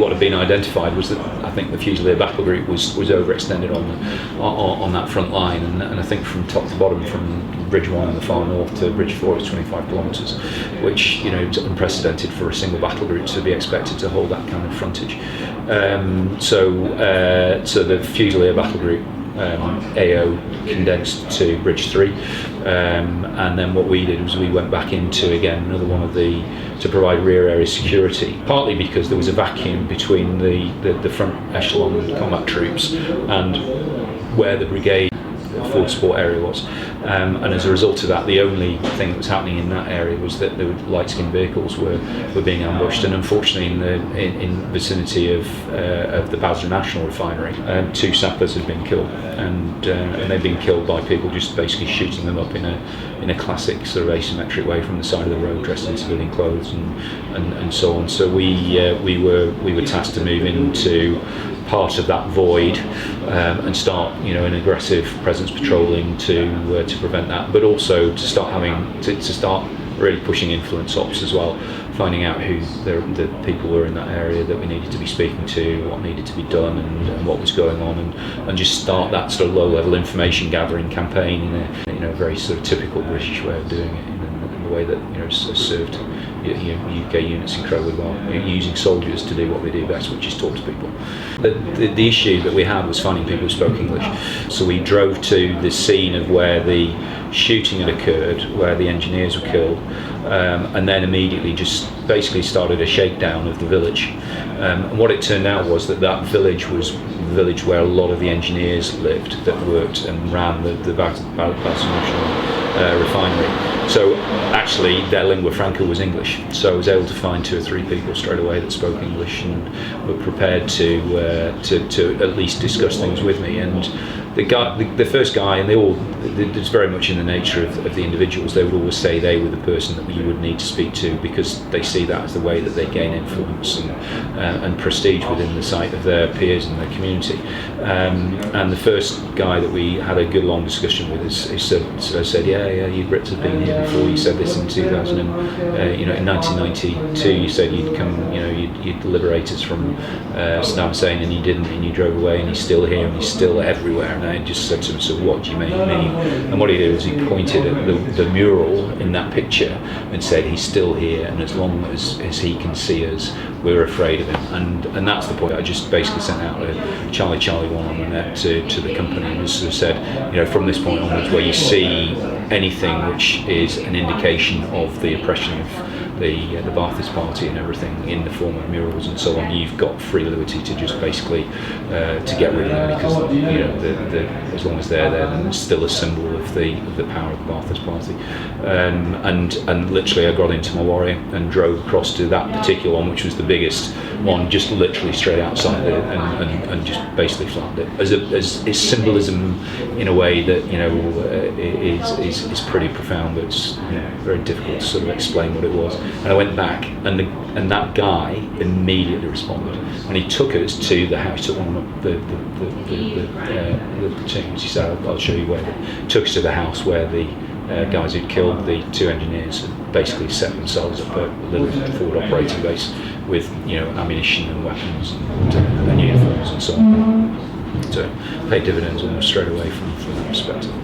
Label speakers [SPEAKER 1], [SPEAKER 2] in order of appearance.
[SPEAKER 1] What had been identified was that I think the Fusilier battle group was overextended on that front line, and I think from top to bottom, from Bridge 1 in the far north to Bridge 4, it's 25 kilometres, which is unprecedented for a single battle group to be expected to hold that kind of frontage. So the Fusilier battle group AO condensed to Bridge 3, and then what we did was we went back into, again, another one of to provide rear area security, partly because there was a vacuum between the front echelon combat troops and where the brigade forward support area was, and as a result of that, the only thing that was happening in that area was that the light-skinned vehicles were being ambushed, and unfortunately in vicinity of the Basra National Refinery, 2 sappers had been killed, and they'd been killed by people just basically shooting them up in a classic sort of asymmetric way from the side of the road, dressed in civilian clothes and so on. So we were tasked to move into part of that void and start, an aggressive presence patrolling to prevent that, but also to start really pushing influence ops as well, finding out who the people were in that area that we needed to be speaking to, what needed to be done, and what was going on, and just start that sort of low-level information gathering campaign in a very sort of typical British way of doing it, in the way that has served UK units incredibly well, using soldiers to do what they do best, which is talk to people. The issue that we had was finding people who spoke English, so we drove to the scene of where the shooting had occurred, where the engineers were killed, and then immediately just basically started a shakedown of the village. And what it turned out was that village was the village where a lot of the engineers lived that worked and ran the Basra National Refinery. So actually their lingua franca was English, so I was able to find 2 or 3 people straight away that spoke English and were prepared to at least discuss things with me. And the first guy, and it's very much in the nature of the individuals, they would always say they were the person that you would need to speak to, because they see that as the way that they gain influence and prestige within the sight of their peers and their community. And the first guy that we had a good long discussion with said, yeah, you Brits have been here before. You said this in 2000, in 1992. You said you'd come, you'd liberate us from Saddam Hussein, and you didn't, and you drove away, and he's still here, and he's still everywhere. And I just said to him, so what do you mean? And what he did was he pointed at the mural in that picture and said, he's still here, and as long as he can see us, we're afraid of him. And that's the point. I just basically sent out a Charlie 1 on the net to the company, and just sort of said, from this point onwards, where you see anything which is an indication of the oppression of the Ba'athist Party and everything in the form of murals and so on, you've got free liberty to just basically to get rid of them, because as long as they're there, then it's still a symbol of the power of the Ba'athist Party. And literally I got into my Warrior and drove across to that particular one, which was the biggest one, just literally straight outside it, and just basically flattened it as symbolism in a way that is pretty profound, but it's very difficult to sort of explain what it was. And I went back, and that guy immediately responded, and he took us to the house, took one of the platoons. He said, I'll show you where. Took us to the house where the guys who'd killed the 2 engineers had basically set themselves up a little forward operating base with ammunition and weapons and uniforms and so on. So paid dividends almost straight away from that perspective.